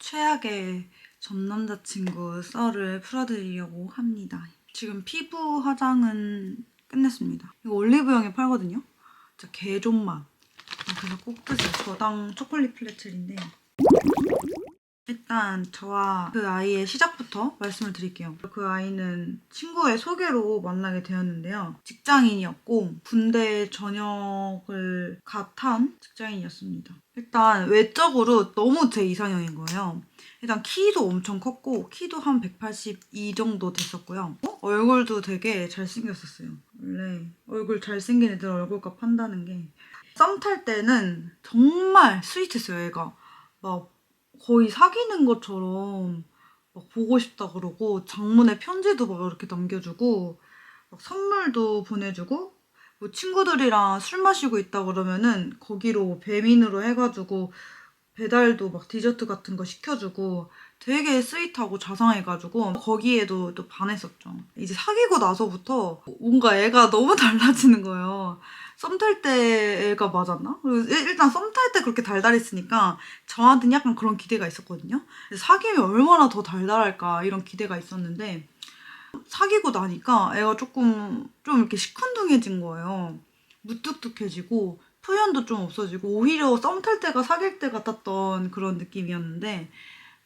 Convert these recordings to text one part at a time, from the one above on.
최악의 전 남자친구 썰을 풀어드리려고 합니다. 지금 피부 화장은 끝냈습니다. 이거 올리브영에 팔거든요? 진짜 개존맛. 그래서 꼭 드세요. 저당 초콜릿 플레첼인데 일단 저와 그 아이의 시작부터 말씀을 드릴게요. 그 아이는 친구의 소개로 만나게 되었는데요. 직장인이었고 군대 전역을 갓 한 직장인이었습니다. 일단 외적으로 너무 제 이상형인 거예요. 일단 키도 엄청 컸고 키도 한 182 정도 됐었고요. 얼굴도 되게 잘생겼었어요. 원래 얼굴 잘생긴 애들 얼굴값 한다는 게 썸 탈 때는 정말 스윗했어요. 애가 막 거의 사귀는 것처럼 막 보고 싶다 그러고 장문의 편지도 막 이렇게 남겨주고 막 선물도 보내주고 뭐 친구들이랑 술 마시고 있다 그러면은 거기로 배민으로 해가지고 배달도 막 디저트 같은 거 시켜주고 되게 스윗하고 자상해가지고 거기에도 또 반했었죠. 이제 사귀고 나서부터 뭔가 애가 너무 달라지는 거예요. 썸 탈 때 애가 맞았나? 그리고 일단 썸 탈 때 그렇게 달달했으니까 저한테는 약간 그런 기대가 있었거든요. 사귀면 얼마나 더 달달할까 이런 기대가 있었는데 사귀고 나니까 애가 좀 이렇게 시큰둥해진 거예요. 무뚝뚝해지고 표현도 좀 없어지고 오히려 썸 탈 때가 사귈 때 같았던 그런 느낌이었는데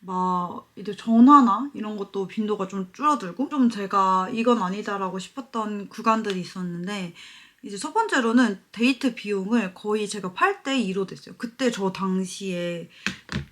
막 이제 전화나 이런 것도 빈도가 좀 줄어들고 좀 제가 이건 아니다라고 싶었던 구간들이 있었는데 이제 첫 번째로는 데이트 비용을 거의 제가 8대 2로 됐어요. 그때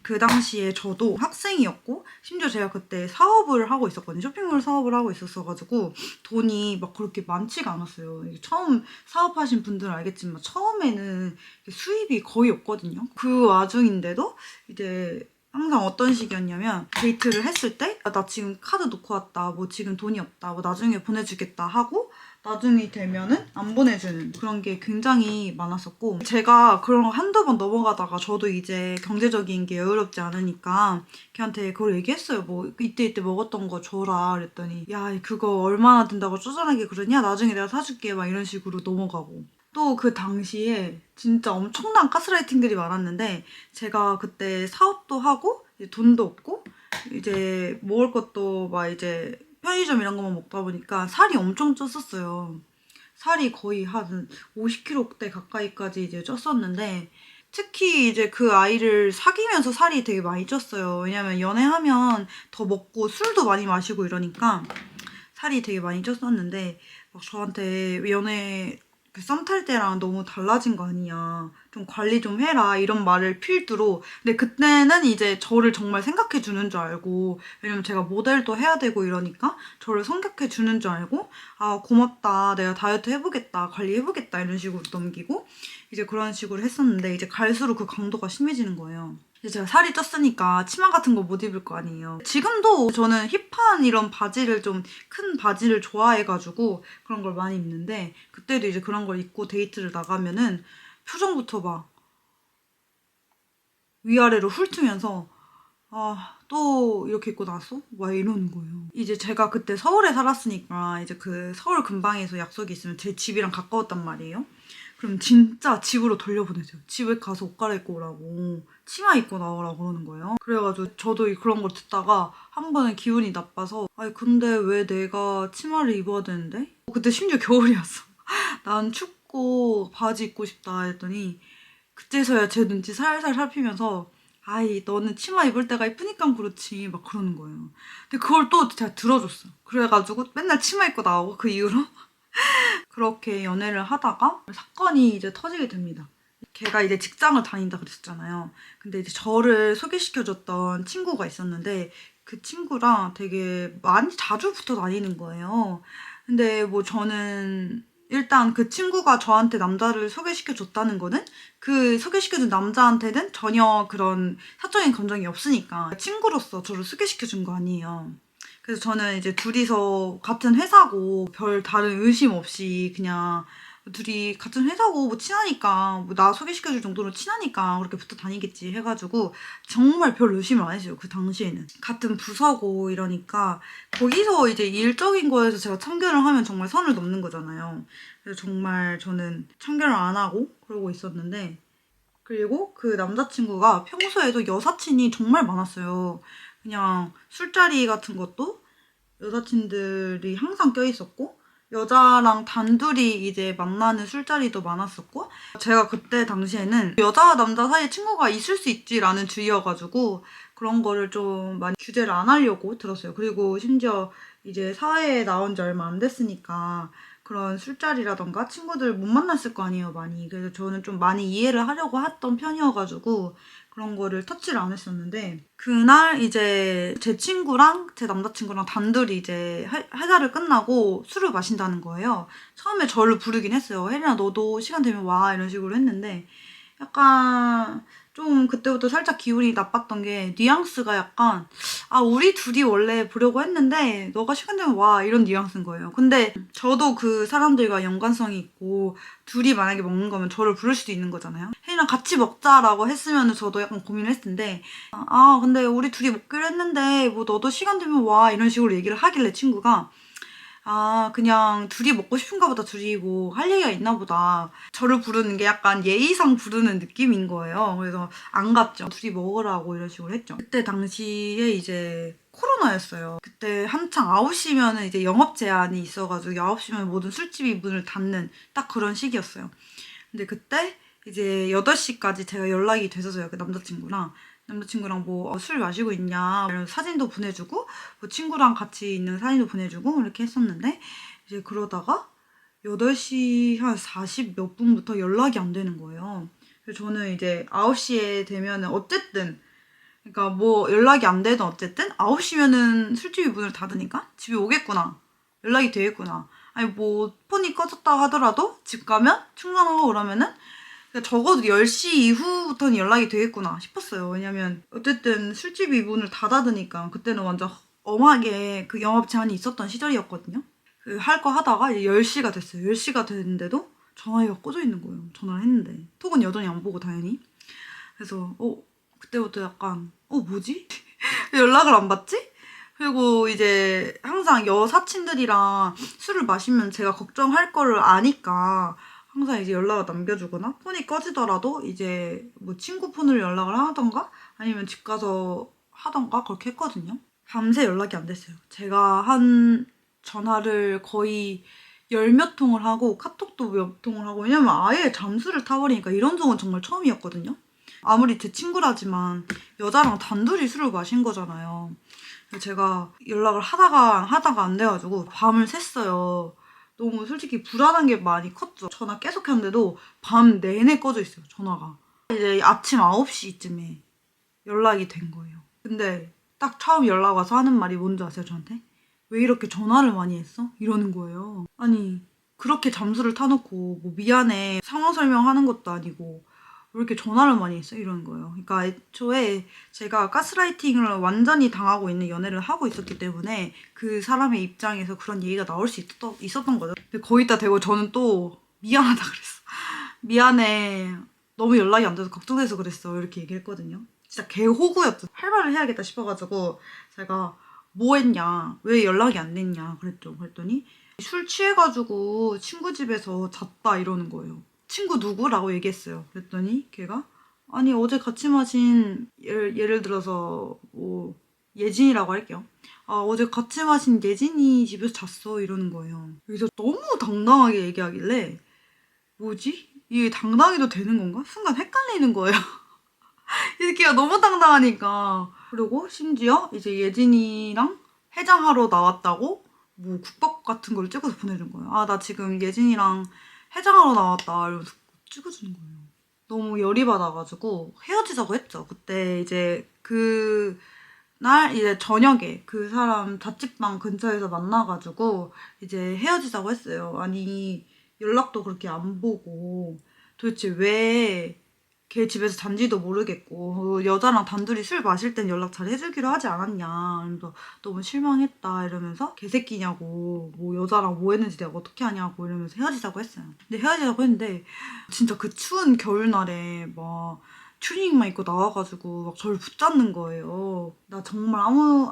그 당시에 저도 학생이었고 심지어 제가 그때 사업을 하고 있었거든요. 쇼핑몰 사업을 하고 있었어가지고 돈이 막 그렇게 많지가 않았어요. 처음 사업하신 분들은 알겠지만 처음에는 수입이 거의 없거든요. 그 와중인데도 이제 항상 어떤 식이었냐면 데이트를 했을 때 나 지금 카드 놓고 왔다, 뭐 지금 돈이 없다, 뭐 나중에 보내주겠다 하고 나중이 되면은 안 보내주는 그런 게 굉장히 많았었고 제가 그런 거 한두 번 넘어가다가 저도 이제 경제적인 게 여유롭지 않으니까 걔한테 그걸 얘기했어요. 뭐 이때 먹었던 거 줘라 그랬더니 야 그거 얼마나 든다고 쪼잔하게 그러냐, 나중에 내가 사줄게 막 이런 식으로 넘어가고 또 그 당시에 진짜 엄청난 가스라이팅들이 많았는데 제가 그때 사업도 하고 이제 돈도 없고 이제 먹을 것도 막 이제 편의점 이런 것만 먹다 보니까 살이 엄청 쪘었어요. 살이 거의 한 50kg대 가까이까지 이제 쪘었는데 특히 이제 그 아이를 사귀면서 살이 되게 많이 쪘어요. 왜냐면 연애하면 더 먹고 술도 많이 마시고 이러니까 살이 되게 많이 쪘었는데 막 저한테 연애 썸 탈 때랑 너무 달라진 거 아니냐, 좀 관리 좀 해라 이런 말을 필두로. 근데 그때는 이제 저를 정말 생각해 주는 줄 알고, 왜냐면 제가 모델도 해야 되고 이러니까 저를 생각해 주는 줄 알고 아 고맙다, 내가 다이어트 해보겠다, 관리해보겠다 이런 식으로 넘기고 이제 그런 식으로 했었는데 이제 갈수록 그 강도가 심해지는 거예요. 이제 제가 살이 쪘으니까 치마 같은 거 못 입을 거 아니에요. 지금도 저는 힙한 이런 바지를, 좀 큰 바지를 좋아해가지고 그런 걸 많이 입는데 그때도 이제 그런 걸 입고 데이트를 나가면은 표정부터 막 위아래로 훑으면서 아, 또 이렇게 입고 나왔어? 막 이러는 거예요. 이제 제가 그때 서울에 살았으니까 이제 그 서울 근방에서 약속이 있으면 제 집이랑 가까웠단 말이에요. 그럼 진짜 집으로 돌려보내세요. 집에 가서 옷 갈아입고 오라고, 치마 입고 나오라고 그러는 거예요. 그래가지고 저도 그런 걸 듣다가 한 번은 기분이 나빠서 아니 근데 왜 내가 치마를 입어야 되는데? 그때 심지어 겨울이었어. 난 춥고 바지 입고 싶다 했더니 그때서야 제 눈치 살살 살피면서 아이 너는 치마 입을 때가 이쁘니까 그렇지 막 그러는 거예요. 근데 그걸 또 제가 들어줬어. 그래가지고 맨날 치마 입고 나오고 그 이후로 그렇게 연애를 하다가 사건이 이제 터지게 됩니다. 걔가 이제 직장을 다닌다 그랬었잖아요. 근데 이제 저를 소개시켜줬던 친구가 있었는데 그 친구랑 되게 많이 자주 붙어 다니는 거예요. 근데 뭐 저는 일단 그 친구가 저한테 남자를 소개시켜 줬다는 거는 그 소개시켜준 남자한테는 전혀 그런 사적인 감정이 없으니까 친구로서 저를 소개시켜 준 거 아니에요. 그래서 저는 이제 둘이서 같은 회사고 별 다른 의심 없이 그냥 둘이 같은 회사고 뭐 친하니까 뭐 나 소개시켜줄 정도로 친하니까 그렇게 붙어 다니겠지 해가지고 정말 별 의심을 안 했어요. 그 당시에는 같은 부서고 이러니까 거기서 이제 일적인 거에서 제가 참견을 하면 정말 선을 넘는 거잖아요. 그래서 정말 저는 참견을 안 하고 그러고 있었는데 그리고 그 남자친구가 평소에도 여사친이 정말 많았어요. 그냥 술자리 같은 것도 여사친들이 항상 껴있었고, 여자랑 단둘이 이제 만나는 술자리도 많았었고, 제가 그때 당시에는 여자와 남자 사이에 친구가 있을 수 있지라는 주의여가지고 그런 거를 좀 많이 규제를 안 하려고 들었어요. 그리고 심지어 이제 사회에 나온 지 얼마 안 됐으니까 그런 술자리라던가 친구들 못 만났을 거 아니에요, 많이. 그래서 저는 좀 많이 이해를 하려고 했던 편이어가지고 그런 거를 터치를 안 했었는데, 그날 이제 제 친구랑 제 남자친구랑 단둘이 이제 회사를 끝나고 술을 마신다는 거예요. 처음에 저를 부르긴 했어요. 혜린아, 너도 시간 되면 와, 이런 식으로 했는데 약간 좀 그때부터 살짝 기분이 나빴던 게, 뉘앙스가 약간 우리 둘이 원래 보려고 했는데 너가 시간 되면 와, 이런 뉘앙스인 거예요. 근데 저도 그 사람들과 연관성이 있고 둘이 만약에 먹는 거면 저를 부를 수도 있는 거잖아요. 혜인이랑 같이 먹자라고 했으면 저도 약간 고민을 했을 텐데, 근데 우리 둘이 먹기로 했는데 뭐 너도 시간 되면 와, 이런 식으로 얘기를 하길래 친구가 그냥 둘이 먹고 싶은가 보다, 둘이 뭐 할 얘기가 있나 보다. 저를 부르는 게 약간 예의상 부르는 느낌인 거예요. 그래서 안 갔죠. 둘이 먹으라고 이런 식으로 했죠. 그때 당시에 이제 코로나였어요. 그때 한창 9시면은 이제 영업 제한이 있어가지고 9시면 모든 술집이 문을 닫는 딱 그런 시기였어요. 근데 그때 이제 8시까지 제가 연락이 됐었어요. 그 남자친구랑 뭐 술 마시고 있냐 이런 사진도 보내주고, 뭐 친구랑 같이 있는 사진도 보내주고 이렇게 했었는데, 이제 그러다가 8시 한 40 몇 분부터 연락이 안 되는 거예요. 그래서 저는 이제 9시에 되면은 어쨌든, 그러니까 뭐 연락이 안 되든 어쨌든 9시면은 술집이 문을 닫으니까 집에 오겠구나, 연락이 되겠구나. 아니 뭐 폰이 꺼졌다 하더라도 집 가면 충전하고 그러면은 적어도 10시 이후부터는 연락이 되겠구나 싶었어요. 왜냐면 어쨌든 술집이 문을 닫아두니까. 그때는 완전 엄하게 그 영업 제한이 있었던 시절이었거든요. 그 할 거 하다가 이제 10시가 됐어요. 10시가 됐는데도 전화기가 꺼져 있는 거예요. 전화를 했는데. 톡은 여전히 안 보고 당연히. 그래서 그때부터 약간 뭐지? 왜 연락을 안 받지? 그리고 이제 항상 여사친들이랑 술을 마시면 제가 걱정할 거를 아니까 항상 이제 연락을 남겨주거나, 폰이 꺼지더라도 이제 뭐 친구 폰으로 연락을 하던가 아니면 집 가서 하던가 그렇게 했거든요. 밤새 연락이 안 됐어요. 제가 한 전화를 거의 열 몇 통을 하고 카톡도 몇 통을 하고, 왜냐면 아예 잠수를 타버리니까. 이런 적은 정말 처음이었거든요. 아무리 제 친구라지만 여자랑 단둘이 술을 마신 거잖아요. 제가 연락을 하다가 안 돼가지고 밤을 샜어요. 너무 솔직히 불안한 게 많이 컸죠. 전화 계속 했는데도 밤 내내 꺼져 있어요, 전화가. 이제 아침 9시쯤에 연락이 된 거예요. 근데 딱 처음 연락 와서 하는 말이 뭔지 아세요, 저한테? 왜 이렇게 전화를 많이 했어? 이러는 거예요. 아니, 그렇게 잠수를 타놓고 뭐 미안해 상황 설명하는 것도 아니고 왜 이렇게 전화를 많이 했어? 이러는 거예요. 그러니까 애초에 제가 가스라이팅을 완전히 당하고 있는 연애를 하고 있었기 때문에 그 사람의 입장에서 그런 얘기가 나올 수 있었던 거죠. 근데 거기다 대고 저는 또 미안하다 그랬어. 미안해. 너무 연락이 안 돼서 걱정돼서 그랬어. 이렇게 얘기했거든요. 진짜 개호구였죠. 할 말을 해야겠다 싶어가지고 제가 뭐 했냐, 왜 연락이 안 됐냐 그랬죠. 그랬더니 술 취해가지고 친구 집에서 잤다 이러는 거예요. 친구 누구라고 얘기했어요. 그랬더니 걔가 아니 어제 같이 마신, 예를 들어서 뭐 예진이라고 할게요. 어제 같이 마신 예진이 집에서 잤어 이러는 거예요. 그래서 너무 당당하게 얘기하길래 뭐지? 이게 당당해도 되는 건가? 순간 헷갈리는 거예요. 이 새끼가 너무 당당하니까. 그리고 심지어 이제 예진이랑 해장하러 나왔다고 뭐 국밥 같은 걸 찍어서 보내준 거예요. 나 지금 예진이랑 해장하러 나왔다 이러면서 찍어주는 거예요. 너무 열이 받아가지고 헤어지자고 했죠. 그때 이제 날 이제 저녁에 그 사람 자취방 근처에서 만나가지고 이제 헤어지자고 했어요. 아니, 연락도 그렇게 안 보고 도대체 왜 걔 집에서 잔지도 모르겠고, 여자랑 단둘이 술 마실 땐 연락 잘 해주기로 하지 않았냐. 이러면서 너무 실망했다 이러면서 개새끼냐고, 뭐 여자랑 뭐 했는지 내가 어떻게 하냐고 이러면서 헤어지자고 했어요. 근데 헤어지자고 했는데 진짜 그 추운 겨울날에 막 튜닝만 입고 나와가지고 막 저를 붙잡는 거예요. 나 정말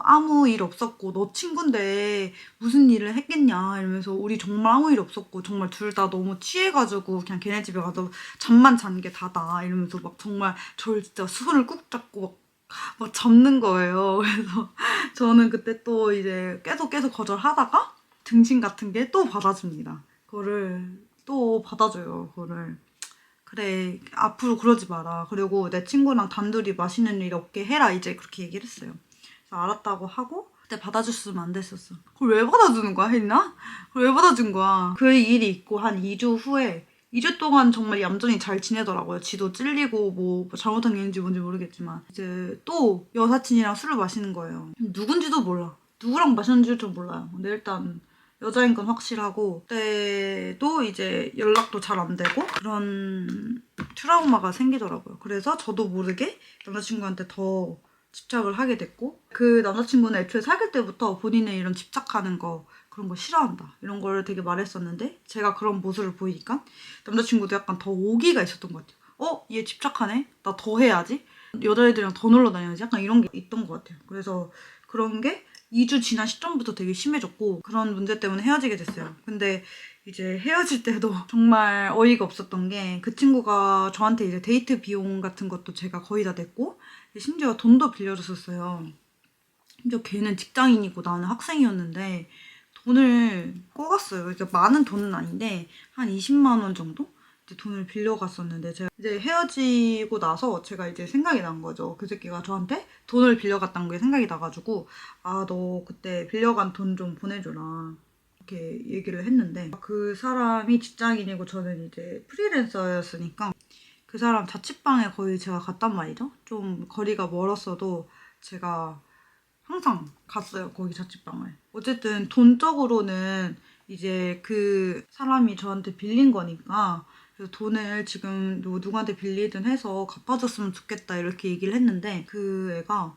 아무 일 없었고 너 친구인데 무슨 일을 했겠냐 이러면서 우리 정말 아무 일 없었고 정말 둘 다 너무 취해가지고 그냥 걔네 집에 가서 잠만 잔 게 다다 이러면서 막 정말 저를 진짜 손을 꾹 잡고 막 잡는 거예요. 그래서 저는 그때 또 이제 계속 거절하다가 등신 같은 게 또 받아줍니다. 그거를 또 받아줘요. 그거를. 그래, 앞으로 그러지 마라. 그리고 내 친구랑 단둘이 맛있는 일 없게 해라. 이제 그렇게 얘기를 했어요. 그래서 알았다고 하고 그때 받아줬으면 안 됐었어. 그걸 왜 받아주는 거야, 혜린아? 그걸 왜 받아준 거야? 그 일이 있고 한 2주 후에 2주 동안 정말 얌전히 잘 지내더라고요. 지도 찔리고 뭐 잘못한 게 있는지 뭔지 모르겠지만 이제 또 여사친이랑 술을 마시는 거예요. 누군지도 몰라. 누구랑 마셨는지도 몰라요. 근데 일단 여자인 건 확실하고 그때도 이제 연락도 잘 안 되고 그런 트라우마가 생기더라고요. 그래서 저도 모르게 남자친구한테 더 집착을 하게 됐고 그 남자친구는 애초에 사귈 때부터 본인의 이런 집착하는 거 그런 거 싫어한다 이런 걸 되게 말했었는데 제가 그런 모습을 보이니까 남자친구도 약간 더 오기가 있었던 것 같아요. 얘 집착하네? 나 더 해야지? 여자애들이랑 더 놀러 다녀야지? 약간 이런 게 있던 것 같아요. 그래서 그런 게 2주 지난 시점부터 되게 심해졌고 그런 문제 때문에 헤어지게 됐어요. 근데 이제 헤어질 때도 정말 어이가 없었던 게 그 친구가 저한테 이제 데이트 비용 같은 것도 제가 거의 다 냈고 심지어 돈도 빌려줬었어요. 심지어 걔는 직장인이고 나는 학생이었는데 돈을 꿔갔어요. 그러니까 많은 돈은 아닌데 한 20만 원 정도? 돈을 빌려갔었는데 제가 이제 헤어지고 나서 제가 이제 생각이 난 거죠. 그 새끼가 저한테 돈을 빌려갔다는 게 생각이 나가지고 너 그때 빌려간 돈 좀 보내줘라 이렇게 얘기를 했는데 그 사람이 직장인이고 저는 이제 프리랜서였으니까 그 사람 자취방에 거의 제가 갔단 말이죠. 좀 거리가 멀었어도 제가 항상 갔어요. 거기 자취방을. 어쨌든 돈적으로는 이제 그 사람이 저한테 빌린 거니까 그래서 돈을 지금 누구한테 빌리든 해서 갚아줬으면 좋겠다 이렇게 얘기를 했는데 그 애가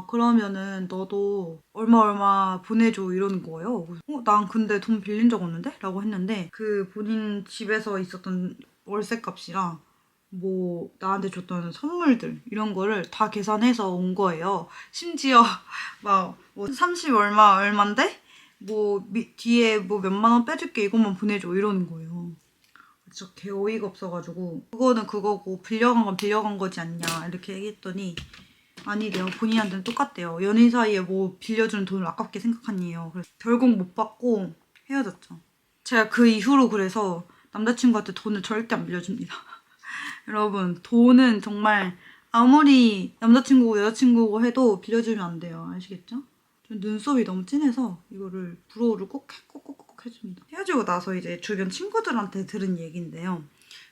그러면은 너도 얼마 보내줘 이러는 거예요. 난 근데 돈 빌린 적 없는데? 라고 했는데 그 본인 집에서 있었던 월세값이랑 뭐 나한테 줬던 선물들 이런 거를 다 계산해서 온 거예요. 심지어 막 뭐 30 얼마인데 뭐 뒤에 뭐 몇만 원 빼줄게 이것만 보내줘 이러는 거예요. 진짜 개 어이가 없어가지고 그거는 그거고 빌려간 건 빌려간 거지 않냐 이렇게 얘기했더니 아니래요. 본인한테는 똑같대요. 연인 사이에 뭐 빌려주는 돈을 아깝게 생각하니에요. 그래서 결국 못 받고 헤어졌죠. 제가 그 이후로 그래서 남자친구한테 돈을 절대 안 빌려줍니다. 여러분 돈은 정말 아무리 남자친구고 여자친구고 해도 빌려주면 안 돼요. 아시겠죠? 전 눈썹이 너무 진해서 이거를 브로우를 꼭 해줍니다. 헤어지고 나서 이제 주변 친구들한테 들은 얘기인데요.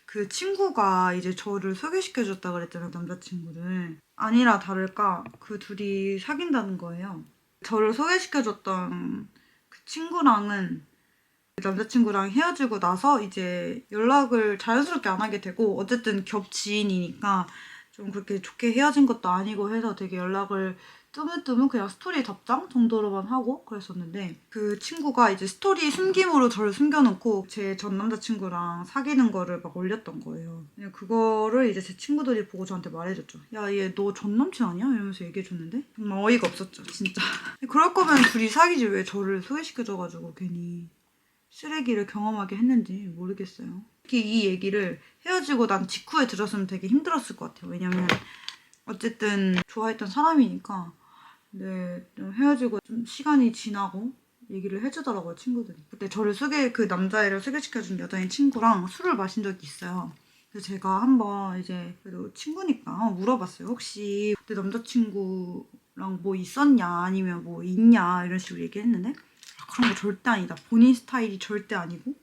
그 친구가 이제 저를 소개시켜줬다 그랬잖아요. 남자친구를. 아니라 다를까 그 둘이 사귄다는 거예요. 저를 소개시켜줬던 그 친구랑은 남자친구랑 헤어지고 나서 이제 연락을 자연스럽게 안 하게 되고 어쨌든 겹지인이니까 좀 그렇게 좋게 헤어진 것도 아니고 해서 되게 연락을 뜨문뜨문 그냥 스토리 답장 정도로만 하고 그랬었는데 그 친구가 이제 스토리 숨김으로 저를 숨겨놓고 제 전 남자친구랑 사귀는 거를 막 올렸던 거예요. 그거를 이제 제 친구들이 보고 저한테 말해줬죠. 야, 얘 너 전 남친 아니야? 이러면서 얘기해줬는데 정말 어이가 없었죠, 진짜. 그럴 거면 둘이 사귀지 왜 저를 소개시켜줘가지고 괜히 쓰레기를 경험하게 했는지 모르겠어요. 특히 이 얘기를 헤어지고 난 직후에 들었으면 되게 힘들었을 것 같아요. 왜냐면 어쨌든 좋아했던 사람이니까. 근데 좀 헤어지고 좀 시간이 지나고 얘기를 해주더라고요, 친구들이. 그때 그 남자애를 소개시켜준 여자인 친구랑 술을 마신 적이 있어요. 그래서 제가 한번 이제 그래도 친구니까 물어봤어요. 혹시 그때 남자친구랑 뭐 있었냐 아니면 뭐 있냐 이런 식으로 얘기했는데 그런 거 절대 아니다. 본인 스타일이 절대 아니고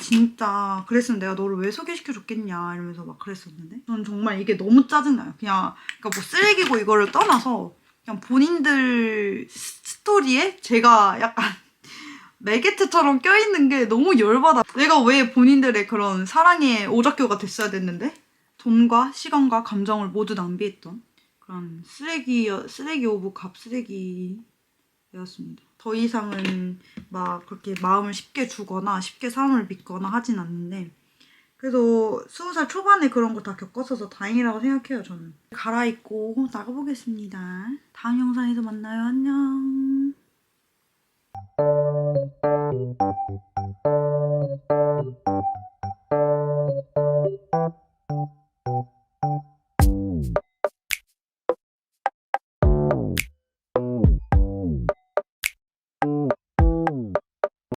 진짜 그랬으면 내가 너를 왜 소개시켜줬겠냐 이러면서 막 그랬었는데 저는 정말 이게 너무 짜증나요. 그냥 그러니까 뭐 쓰레기고 이거를 떠나서 그냥 본인들 스토리에 제가 약간 매개트처럼 껴있는 게 너무 열받아. 내가 왜 본인들의 그런 사랑의 오작교가 됐어야 됐는데 돈과 시간과 감정을 모두 낭비했던 그런 쓰레기 오브 갑쓰레기였습니다. 더 이상은 막 그렇게 마음을 쉽게 주거나 쉽게 사람을 믿거나 하진 않는데 그래도 20살 초반에 그런 거 다 겪었어서 다행이라고 생각해요, 저는. 갈아입고 나가보겠습니다. 다음 영상에서 만나요. 안녕.